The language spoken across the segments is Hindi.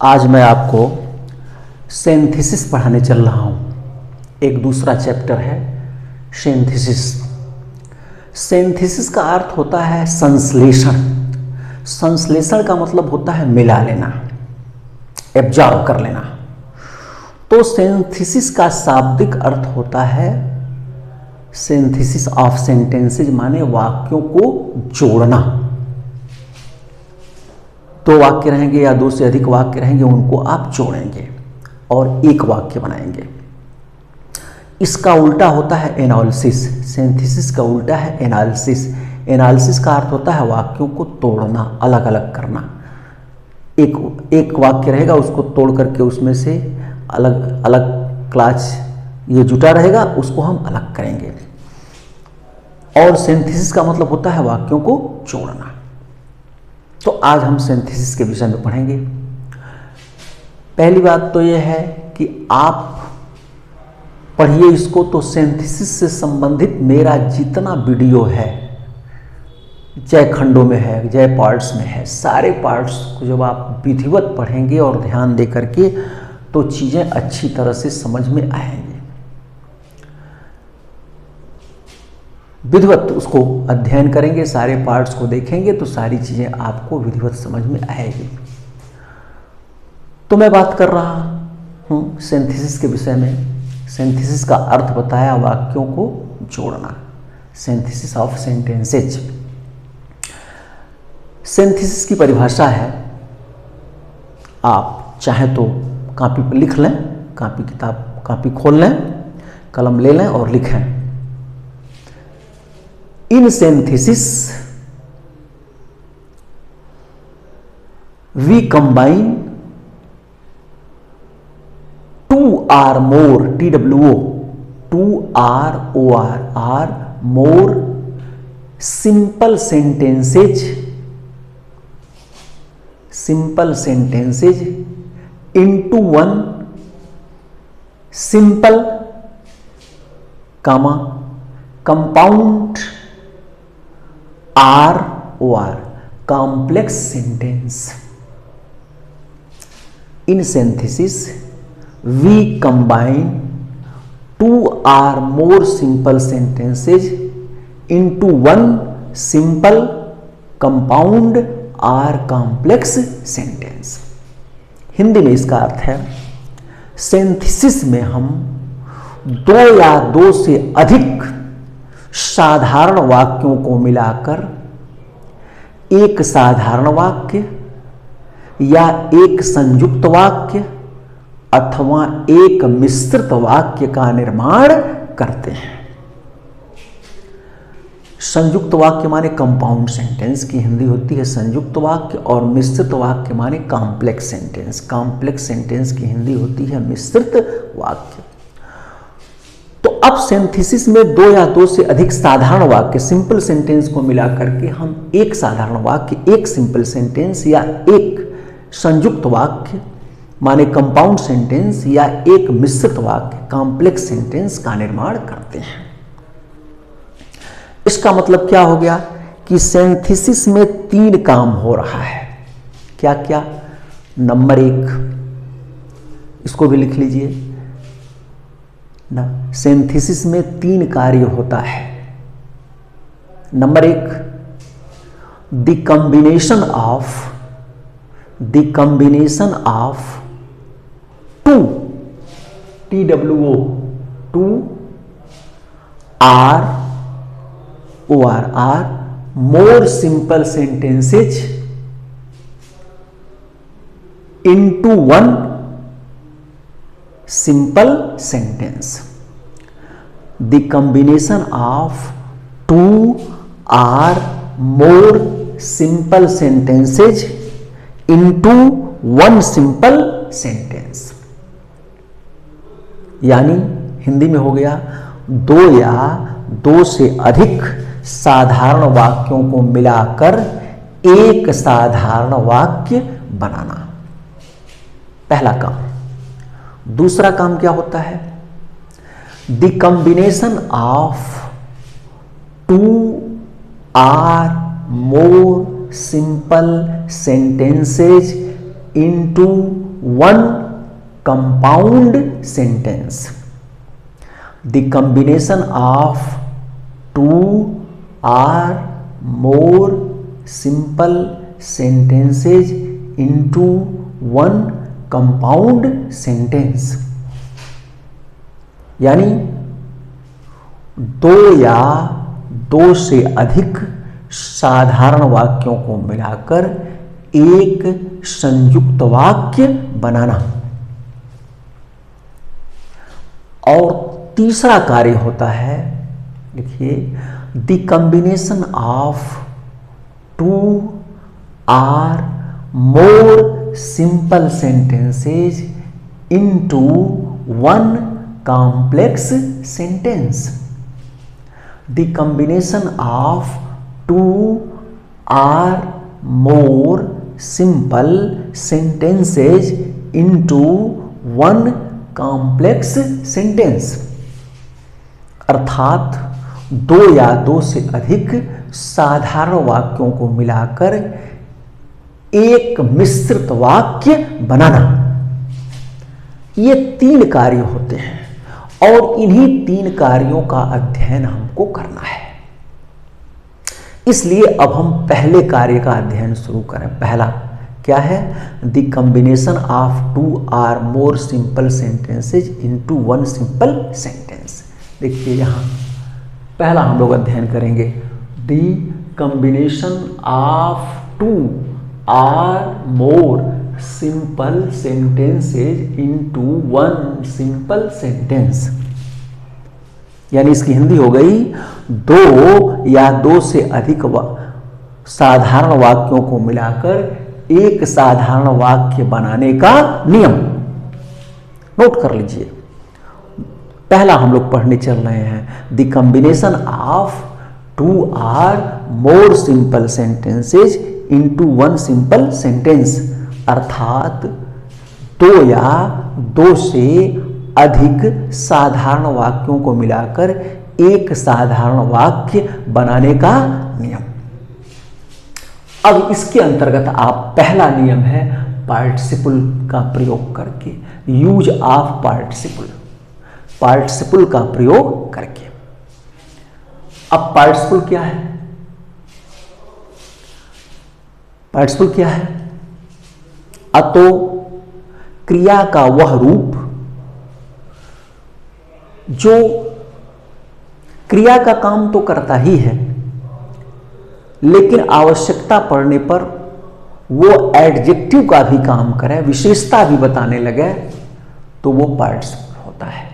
आज मैं आपको सिंथेसिस पढ़ाने चल रहा हूँ। एक दूसरा चैप्टर है सिंथेसिस। सिंथेसिस का अर्थ होता है संश्लेषण। संश्लेषण का मतलब होता है मिला लेना, एब्जॉर्ब कर लेना। तो सिंथेसिस का शाब्दिक अर्थ होता है सिंथेसिस ऑफ सेंटेंसेज, माने वाक्यों को जोड़ना। दो वाक्य रहेंगे या दो से अधिक वाक्य रहेंगे, उनको आप जोड़ेंगे और एक वाक्य बनाएंगे। इसका उल्टा होता है एनालिसिस। सिंथेसिस का उल्टा है एनालिसिस। एनालिसिस का अर्थ होता है वाक्यों को तोड़ना, अलग अलग करना। एक वाक्य रहेगा, उसको तोड़ करके उसमें से अलग अलग क्लास ये जुटा रहेगा, उसको हम अलग करेंगे। और सिंथेसिस का मतलब होता है वाक्यों को जोड़ना। तो आज हम सिंथेसिस के विषय में पढ़ेंगे। पहली बात तो यह है कि आप पढ़िए इसको। तो सिंथेसिस से संबंधित मेरा जितना वीडियो है, जय खंडों में है, जय पार्ट्स में है, सारे पार्ट्स को जब आप विधिवत पढ़ेंगे और ध्यान दे करके, तो चीज़ें अच्छी तरह से समझ में आएंगी। विधिवत उसको अध्ययन करेंगे, सारे पार्ट्स को देखेंगे, तो सारी चीज़ें आपको विधिवत समझ में आएगी। तो मैं बात कर रहा हूँ सिंथेसिस के विषय में। सिंथेसिस का अर्थ बताया वाक्यों को जोड़ना, सिंथेसिस ऑफ सेंटेंसेज। सिंथेसिस की परिभाषा है, आप चाहे तो कॉपी पर लिख लें, कॉपी खोल लें, कलम ले लें और लिखें। In synthesis, we combine two or more, TWO, two or more simple sentences into one simple, compound or complex sentence. In synthesis, we combine two or more simple sentences into one simple, compound or complex sentence. Hindi में इसका अर्थ है, सिंथेसिस में हम दो या दो से अधिक साधारण वाक्यों को मिलाकर एक साधारण वाक्य या एक संयुक्त वाक्य अथवा एक मिश्रित वाक्य का निर्माण करते हैं। संयुक्त वाक्य माने कंपाउंड सेंटेंस की हिंदी होती है संयुक्त वाक्य, और मिश्रित वाक्य माने कॉम्प्लेक्स सेंटेंस। कॉम्प्लेक्स सेंटेंस की हिंदी होती है मिश्रित वाक्य। तो अब सिंथेसिस में दो या दो से अधिक साधारण वाक्य, सिंपल सेंटेंस को मिला करके हम एक साधारण वाक्य, एक सिंपल सेंटेंस या एक संयुक्त वाक्य माने कंपाउंड सेंटेंस या एक मिश्रित वाक्य, कॉम्प्लेक्स सेंटेंस का निर्माण करते हैं। इसका मतलब क्या हो गया कि सिंथेसिस में तीन काम हो रहा है। क्या क्या? नंबर एक, इसको भी लिख लीजिए ना, सिंथेसिस में तीन कार्य होता है। नंबर एक, the combination of two, TWO, two or more simple sentences into one simple sentence. The combination of two or more simple sentences into one simple sentence. यानी हिंदी में हो गया, दो या दो से अधिक साधारण वाक्यों को मिलाकर एक साधारण वाक्य बनाना, पहला काम। दूसरा काम क्या होता है? The combination of two or more simple sentences into one compound sentence. The combination of two or more simple sentences into one compound sentence. यानी दो या दो से अधिक साधारण वाक्यों को मिलाकर एक संयुक्त वाक्य बनाना। और तीसरा कार्य होता है, देखिए, the combination of two or more simple sentences into one complex sentence. The combination of two or more simple sentences into one complex sentence। अर्थात दो या दो से अधिक साधारण वाक्यों को मिलाकर एक मिश्रित वाक्य बनाना। ये तीन कार्य होते हैं और इन्हीं तीन कार्यों का अध्ययन हमको करना है। इसलिए अब हम पहले कार्य का अध्ययन शुरू करें। पहला क्या है? The combination of two or more simple sentences into one simple sentence. देखिए यहां पहला हम लोग अध्ययन करेंगे, the combination of two or more simple sentences into one simple sentence. यानी इसकी हिंदी हो गई, दो या दो से अधिक साधारण वाक्यों को मिलाकर एक साधारण वाक्य बनाने का नियम। नोट कर लीजिए, पहला हम लोग पढ़ने चल रहे हैं, the combination of two or more simple sentences into one simple sentence. अर्थात दो या दो से अधिक साधारण वाक्यों को मिलाकर एक साधारण वाक्य बनाने का नियम। अब इसके अंतर्गत आप पहला नियम है पार्टिसिपल का प्रयोग करके, यूज ऑफ पार्टिसिपल, पार्टिसिपल का प्रयोग करके। अब पार्टिसिपल क्या है? पार्टिसिपल क्या है? अतो क्रिया का वह रूप जो क्रिया का काम तो करता ही है, लेकिन आवश्यकता पड़ने पर वो एडजेक्टिव का भी काम करे, विशेषता भी बताने लगे, तो वो पार्टिसिपल होता है।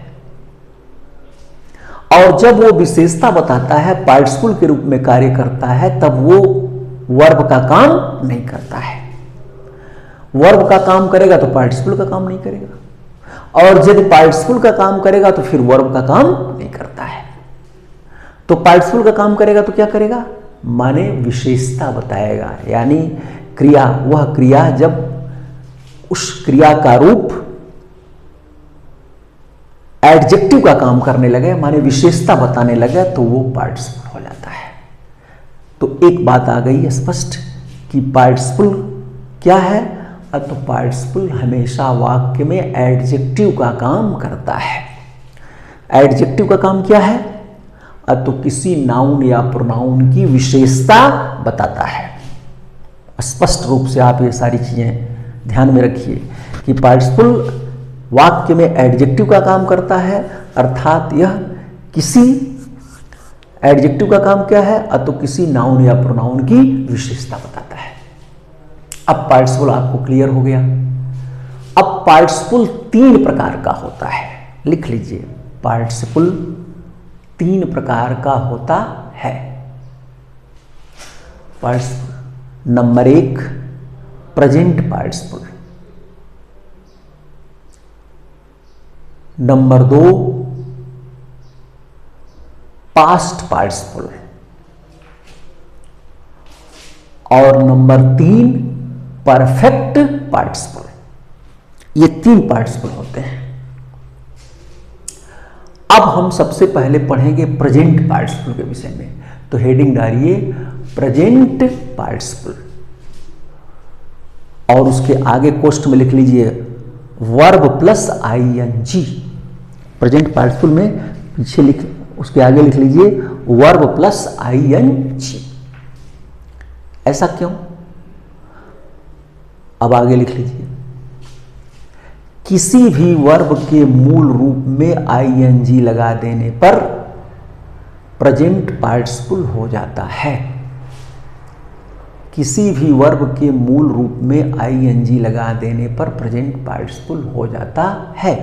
और जब वो विशेषता बताता है, पार्टिसिपल के रूप में कार्य करता है, तब वो वर्ब का काम नहीं करता है। वर्ब का काम करेगा तो पार्टिसिपल का काम नहीं करेगा, और यदि पार्टिसिपल का काम करेगा तो फिर वर्ब का काम नहीं करता है। तो पार्टिसिपल का काम करेगा तो क्या करेगा? माने विशेषता बताएगा। यानी क्रिया, वह क्रिया जब उस क्रिया का रूप एडजेक्टिव का काम करने लगे, माने विशेषता बताने लगे, तो वो पार्टिसिपल हो जाता है। तो एक बात आ गई स्पष्ट कि पार्टिसिपल क्या है? तो पार्टिसिपल हमेशा वाक्य में एडजेक्टिव का काम करता है। एडजेक्टिव का काम क्या है? तो किसी नाउन या प्रोनाउन की विशेषता बताता है। स्पष्ट रूप से आप ये सारी चीजें ध्यान में रखिए कि पार्टिसिपल वाक्य में एडजेक्टिव का काम करता है, अर्थात यह किसी एडजेक्टिव का काम क्या है? तो किसी नाउन या प्रोनाउन की विशेषता बताता है। अब पार्टिसिपल आपको क्लियर हो गया। अब पार्टिसिपल तीन प्रकार का होता है, लिख लीजिए, पार्टिसिपल तीन प्रकार का होता है। Participle number 1 present participle, number 2 past participle, और नंबर 3 परफेक्ट पार्टिसिपल। ये तीन पार्टिसिपल होते हैं। अब हम सबसे पहले पढ़ेंगे प्रेजेंट पार्टिसिपल के विषय में। तो हेडिंग डालिए प्रेजेंट पार्टिसिपल, और उसके आगे कोष्ठ में लिख लीजिए verb plus I N G. Present participle में पीछे लिख, उसके आगे लिख लीजिए वर्ब प्लस आईएनजी। ऐसा क्यों? अब आगे लिख लीजिए, किसी भी वर्ब के मूल रूप में आईएनजी लगा देने पर प्रेजेंट पार्टिसिपल हो जाता है। किसी भी वर्ब के मूल रूप में आईएनजी लगा देने पर प्रेजेंट पार्टिसिपल हो जाता है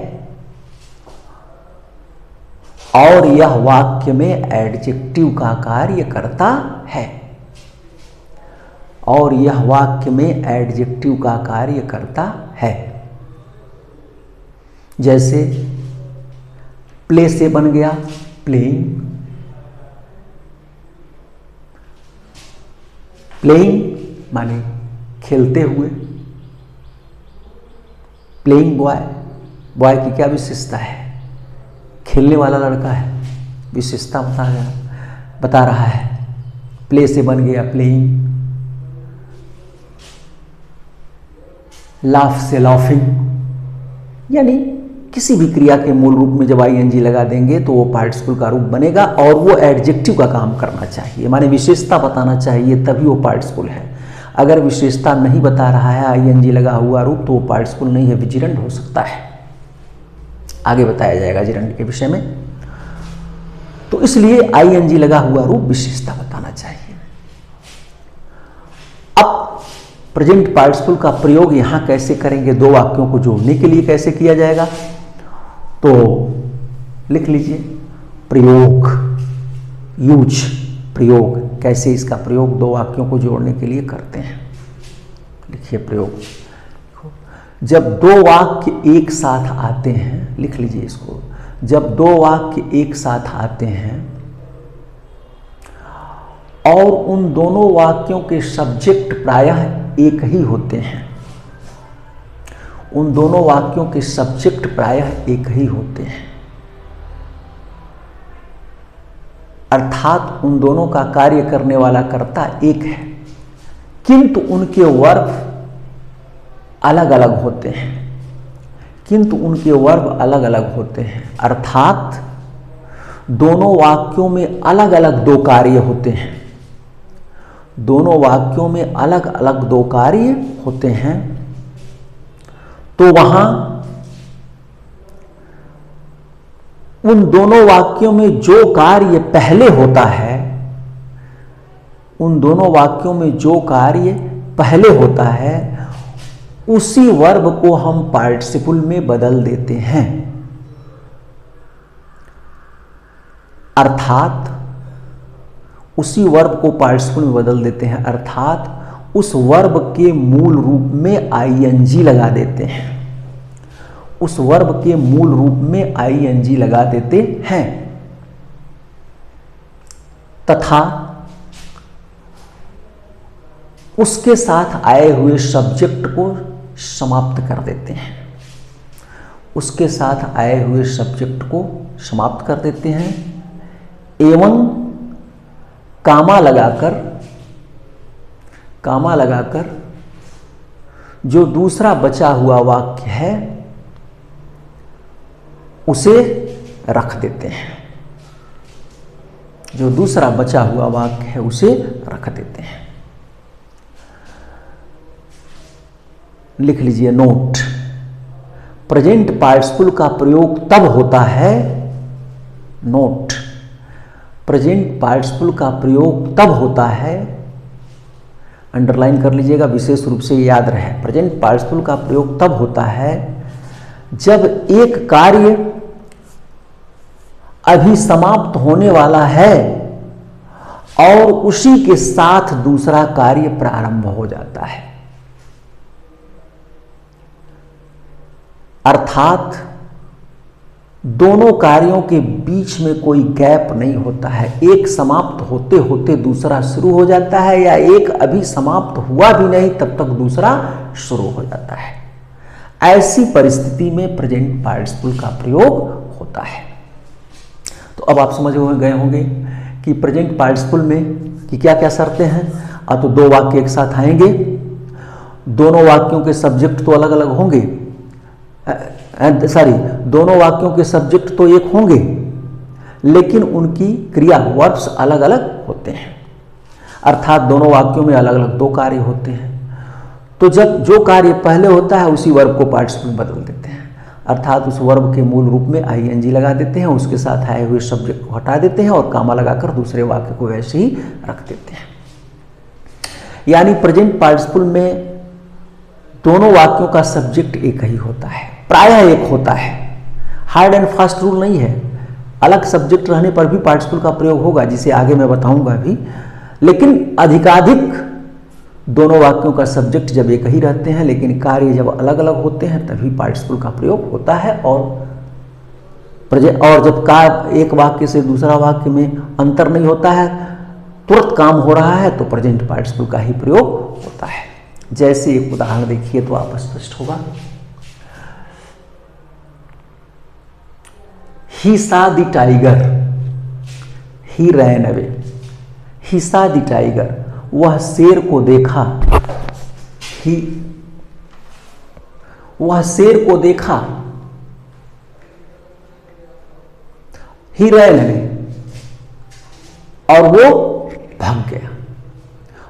और यह वाक्य में एडजेक्टिव का कार्य करता है। और यह वाक्य में एडजेक्टिव का कार्य करता है। जैसे प्ले से बन गया प्लेइंग, प्लेइंग माने खेलते हुए। प्लेइंग बॉय, बॉय की क्या विशेषता है? खेलने वाला लड़का है, विशेषता बता रहा है। प्ले से बन गया प्लेइंग, लाफ से लाफिंग, यानी किसी भी क्रिया के मूल रूप में जब आईएनजी लगा देंगे तो वो पार्टिसिपल का रूप बनेगा और वो एडजेक्टिव का काम करना चाहिए, माने विशेषता बताना चाहिए, तभी वो पार्टिसिपल है। अगर विशेषता नहीं बता रहा है आईएनजी लगा हुआ रूप तो वो पार्टिसिपल नहीं है, विजिरेंड हो सकता है। आगे बताया जाएगा जिरेंड के विषय में। तो इसलिए आईएनजी लगा हुआ रूप विशेषता बताना चाहिए। अब प्रेजेंट पार्टिसिपल का प्रयोग यहां कैसे करेंगे, दो वाक्यों को जोड़ने के लिए कैसे किया जाएगा? तो लिख लीजिए प्रयोग, यूज, प्रयोग। कैसे इसका प्रयोग दो वाक्यों को जोड़ने के लिए करते हैं? लिखिए प्रयोग। जब दो वाक्य एक साथ आते हैं, लिख लीजिए इसको, जब दो वाक्य एक साथ आते हैं और उन दोनों वाक्यों के सब्जेक्ट प्रायः एक ही होते हैं, उन दोनों वाक्यों के सब्जेक्ट प्रायः एक ही होते हैं, अर्थात उन दोनों का कार्य करने वाला कर्ता एक है, किंतु उनके वर्ब अलग अलग होते हैं, किंतु उनके वर्ब अलग अलग होते हैं, अर्थात दोनों वाक्यों में अलग अलग दो कार्य होते हैं, दोनों वाक्यों में अलग अलग दो कार्य होते हैं। तो वहां उन दोनों वाक्यों में जो कार्य पहले होता है, उन दोनों वाक्यों में जो कार्य पहले होता है उसी वर्ब को हम पार्टिसिपल में बदल देते हैं, अर्थात उसी वर्ब को पार्टिसिपल में बदल देते हैं, अर्थात उस वर्ब के मूल रूप में आईएनजी लगा देते हैं, उस वर्ब के मूल रूप में आईएनजी लगा देते हैं तथा उसके साथ आए हुए सब्जेक्ट को समाप्त कर देते हैं, उसके साथ आए हुए सब्जेक्ट को समाप्त कर देते हैं एवं कामा लगाकर जो दूसरा बचा हुआ वाक्य है उसे रख देते हैं, जो दूसरा बचा हुआ वाक्य है उसे रख देते हैं। लिख लीजिए नोट, प्रेजेंट पार्टिसिपल का प्रयोग तब होता है, नोट, प्रेजेंट पार्टिसिपल का प्रयोग तब होता है, अंडरलाइन कर लीजिएगा, विशेष रूप से याद रहे, प्रेजेंट पार्टिसिपल का प्रयोग तब होता है जब एक कार्य अभी समाप्त होने वाला है और उसी के साथ दूसरा कार्य प्रारंभ हो जाता है, अर्थात दोनों कार्यों के बीच में कोई गैप नहीं होता है, एक समाप्त होते होते दूसरा शुरू हो जाता है या एक अभी समाप्त हुआ भी नहीं तब तक दूसरा शुरू हो जाता है। ऐसी परिस्थिति में प्रेजेंट पार्टिसिपल का प्रयोग होता है। तो अब आप समझ गए होंगे कि प्रेजेंट पार्टिसिपल में कि क्या क्या शर्तें हैं। तो दो वाक्य एक साथ आएंगे, दोनों वाक्यों के सब्जेक्ट तो अलग अलग होंगे, सॉरी, दोनों वाक्यों के सब्जेक्ट तो एक होंगे, लेकिन उनकी क्रिया वर्ब्स अलग अलग होते हैं। अर्थात दोनों वाक्यों में अलग अलग दो कार्य होते हैं। तो जब जो कार्य पहले होता है उसी वर्ब को पार्टिसिपल में बदल देते हैं, अर्थात उस वर्ब के मूल रूप में आईएनजी लगा देते हैं, उसके साथ आए हुए सब्जेक्ट को हटा देते हैं और कामा लगाकर दूसरे वाक्य को वैसे ही रख देते हैं। यानी प्रेजेंट पार्टिसिपल में दोनों वाक्यों का सब्जेक्ट एक ही होता है, प्रायः एक होता है। हार्ड एंड फास्ट रूल नहीं है, अलग सब्जेक्ट रहने पर भी पार्टिसिपल का प्रयोग होगा, जिसे आगे मैं बताऊंगा भी। लेकिन अधिकाधिक दोनों वाक्यों का सब्जेक्ट जब एक ही रहते हैं लेकिन कार्य जब अलग अलग होते हैं तभी पार्टिसिपल का प्रयोग होता है। और जब एक वाक्य से दूसरा वाक्य में अंतर नहीं होता है, तुरंत काम हो रहा है, तो प्रेजेंट पार्टिसिपल का ही प्रयोग होता है। जैसे एक उदाहरण देखिए तो आप स्पष्ट होगा। He saw the tiger, he ran away. He saw the tiger, वह शेर को देखा, वह शेर को देखा, ही ran away, और वो भाग गया।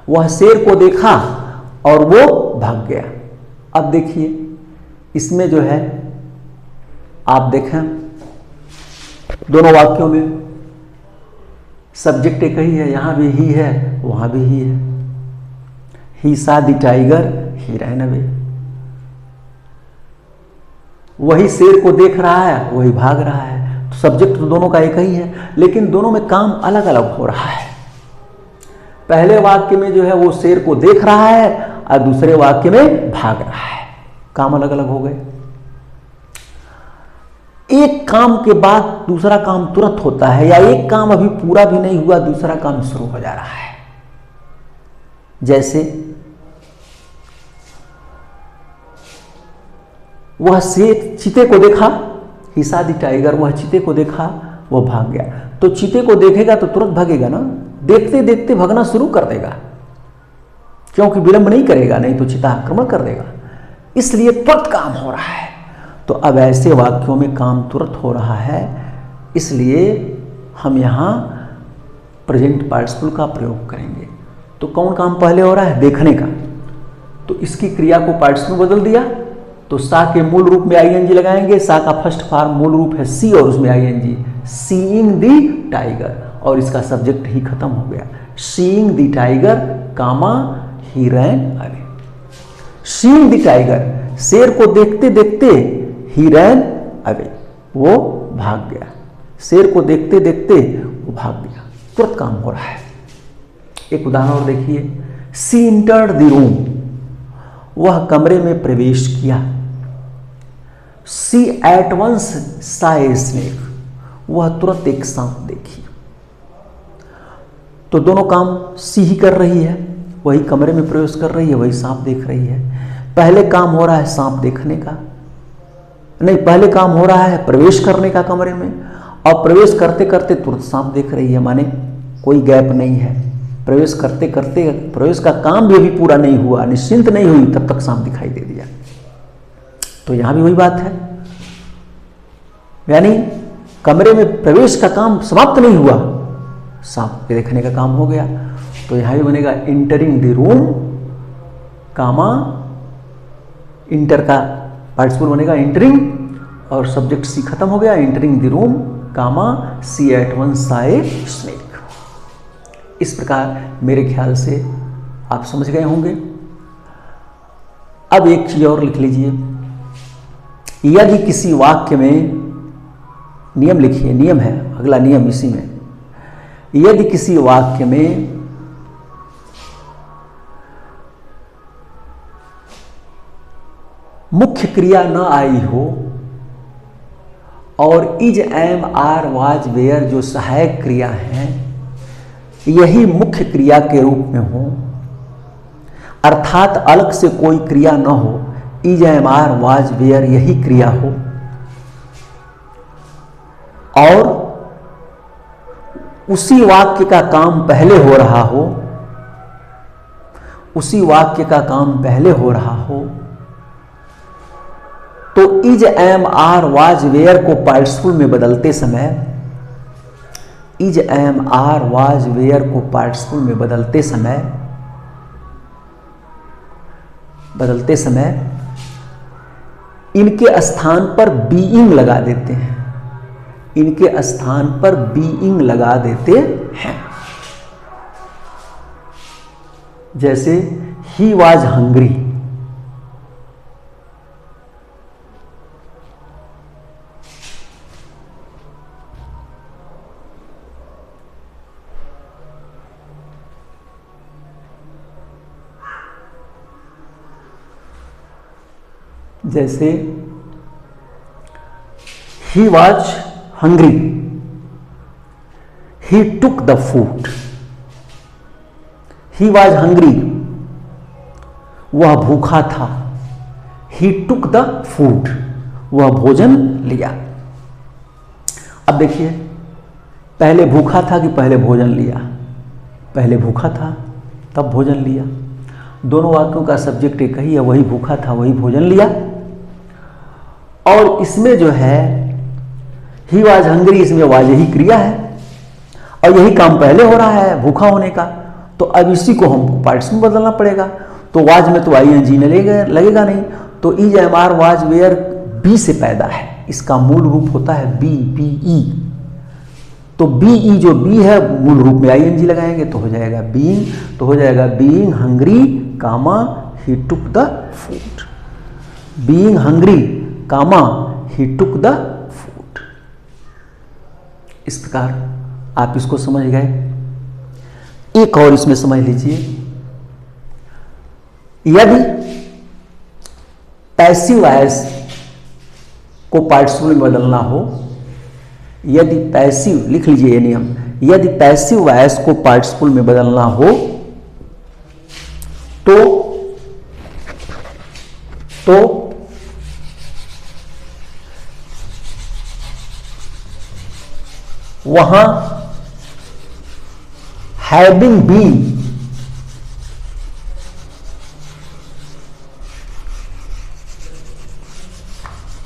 वह शेर को देखा और वो भाग गया। अब देखिए इसमें जो है, आप देखें दोनों वाक्यों में सब्जेक्ट एक ही है, यहां भी ही है वहां भी ही है। ही सा the tiger, he ran away. वही शेर को देख रहा है, वही भाग रहा है। तो सब्जेक्ट तो दोनों का एक ही है, लेकिन दोनों में काम अलग अलग हो रहा है। पहले वाक्य में जो है वो शेर को देख रहा है और दूसरे वाक्य में भाग रहा है, काम अलग अलग हो गए। एक काम के बाद दूसरा काम तुरंत होता है, या एक काम अभी पूरा भी नहीं हुआ दूसरा काम शुरू हो जा रहा है। जैसे वह शेर चीते को देखा, ही सा द टाइगर, वह चीते को देखा, वह भाग गया। तो चीते को देखेगा तो तुरंत भागेगा ना, देखते देखते भागना शुरू कर देगा, क्योंकि विलंब नहीं करेगा, नहीं तो चीता आक्रमण कर देगा। इसलिए तुरंत काम हो रहा है। तो अब ऐसे वाक्यों में काम तुरंत हो रहा है, इसलिए हम यहाँ प्रेजेंट पार्टिसिपल का प्रयोग करेंगे। तो कौन काम पहले हो रहा है? देखने का। तो इसकी क्रिया को पार्टिसिपल बदल दिया, तो सा के मूल रूप में आईएनजी लगाएंगे। सा का फर्स्ट फॉर्म मूल रूप है सी और उसमें आईएनजी, सीइंग द टाइगर, और इसका सब्जेक्ट ही खत्म हो गया। Seeing the tiger comma he ran away. Seeing the tiger, शेर को देखते देखते, ही रैन अवे, वो भाग गया। शेर को देखते देखते वो भाग गया, तुरंत काम हो रहा है। एक उदाहरण और देखिए। सी इंटर्ड द रूम, वह कमरे में प्रवेश किया। सी एट वंस सा ए स्नेक, वह तुरंत एक सांप देखी। तो दोनों काम सी ही कर रही है, वही कमरे में प्रवेश कर रही है, वही सांप देख रही है। पहले काम हो रहा है सांप देखने का, नहीं, पहले काम हो रहा है प्रवेश करने का कमरे में, और प्रवेश करते करते तुरंत सांप देख रही है, माने कोई गैप नहीं है। प्रवेश करते करते प्रवेश का काम भी अभी पूरा नहीं हुआ, निश्चिंत नहीं हुई, तब तक सांप दिखाई दे दिया। तो यहां भी वही बात है, यानी कमरे में प्रवेश का काम समाप्त नहीं हुआ, सांप के देखने का काम हो गया। तो यहां भी बनेगा entering the room comma, enter का पार्टिसिपल बनेगा इंटरिंग, और सब्जेक्ट सी खत्म हो गया। Entering the room comma see at one saw a snake. इस प्रकार मेरे ख्याल से आप समझ गए होंगे। अब एक चीज और लिख लीजिए। यदि किसी वाक्य में, नियम लिखिए, नियम है अगला नियम इसी में। यदि किसी वाक्य में मुख्य क्रिया न आई हो और is, am, are, was, were जो सहायक क्रिया हैं यही मुख्य क्रिया के रूप में हो, अर्थात अलग से कोई क्रिया न हो, is, am, are, was, were यही क्रिया हो, और उसी वाक्य का काम पहले हो रहा हो, उसी वाक्य का काम पहले हो रहा हो, तो is, am, are, was, were को पार्टिसिपल में बदलते समय, is, am, are, was, were को पार्टिसिपल में बदलते समय इनके स्थान पर बीइंग लगा देते हैं, इनके स्थान पर बीइंग लगा देते हैं। जैसे ही वाज हंग्री, जैसे he was hungry, he took the food, he was hungry, वह भूखा था, ही टुक द फूड, वह भोजन लिया। अब देखिए, पहले भूखा था कि पहले भोजन लिया? पहले भूखा था तब भोजन लिया। दोनों वाक्यों का सब्जेक्ट एक ही है, वही भूखा था वही भोजन लिया। और इसमें जो है ही वाज हंग्री, इसमें वाज ही क्रिया है और यही काम पहले हो रहा है भूखा होने का, तो अब इसी को हमको पार्टिसिपल में बदलना पड़ेगा। तो वाज में तो आईएनजी लगेगा नहीं, तो is, am, are, was, were be से पैदा है, इसका मूल रूप होता है बी, बीई। तो बीई जो बी है मूल रूप में आईएनजी लगाएंगे तो हो जाएगा बीइंग, तो हो जाएगा being hungry comma he took the food, being hungry comma he took the food. इस प्रकार आप इसको समझ गए। एक और इसमें समझ लीजिए, यदि पैसिव वॉइस को पार्टिसिपल में बदलना हो, यदि पैसिव, लिख लीजिए ये नियम, यदि पैसिव वॉइस को पार्टिसिपल में बदलना हो तो वहां हैविंग बीन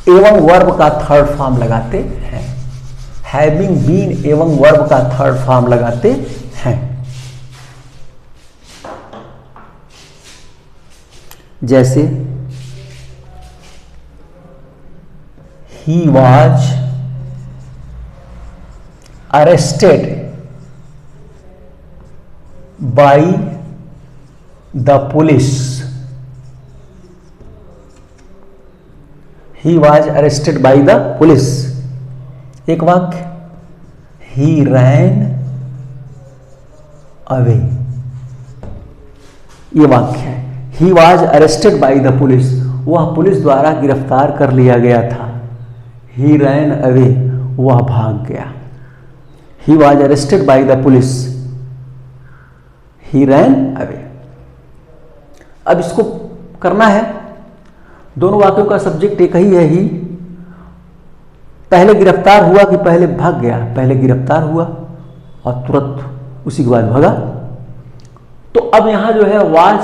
एवं वर्ब का थर्ड फॉर्म लगाते हैं, हैविंग बीन एवं वर्ब का थर्ड फॉर्म लगाते हैं। जैसे he was arrested by the police, he was arrested by the police. एक वाक्य, ही रैन अवे, ये वाक्य है। He was arrested by the police, वह पुलिस द्वारा गिरफ्तार कर लिया गया था। ही रैन अवे, वह भाग गया। He was arrested by the police, he ran away. अब इसको करना है, दोनों वाक्यों का सब्जेक्ट एक ही है, ही। पहले गिरफ्तार हुआ कि पहले भाग गया? पहले गिरफ्तार हुआ और तुरंत उसी के बाद भागा। तो अब यहां जो है वाज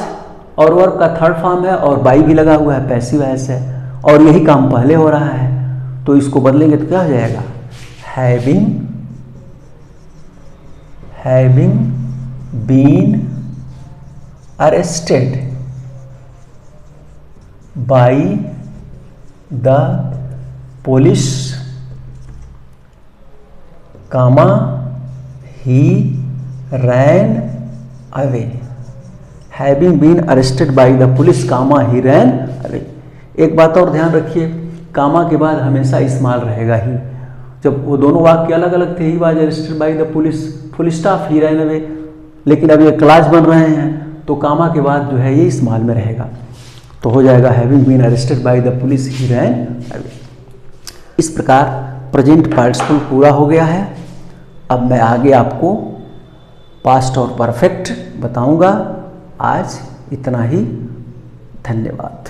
और वर्ब का थर्ड फॉर्म है और बाई भी लगा हुआ है, पैसिव वॉइस है और यही काम पहले हो रहा है, तो इसको बदलेंगे तो क्या हो जाएगा? Having been arrested by the police comma he ran away. Having been arrested by the police comma he ran away. एक बात और ध्यान रखिए, कामा के बाद हमेशा इस्तेमाल रहेगा ही। जब वो दोनों वाक्य अलग अलग थे, he was arrested by the police, full stop, he ran away, लेकिन अब ये क्लास बन रहे हैं तो कामा के बाद जो है ये इस्तेमाल में रहेगा, तो हो जाएगा having been arrested by the police he ran away. इस प्रकार प्रेजेंट पार्टिसिपल पूरा हो गया है। अब मैं आगे आपको पास्ट और परफेक्ट बताऊंगा। आज इतना ही, धन्यवाद।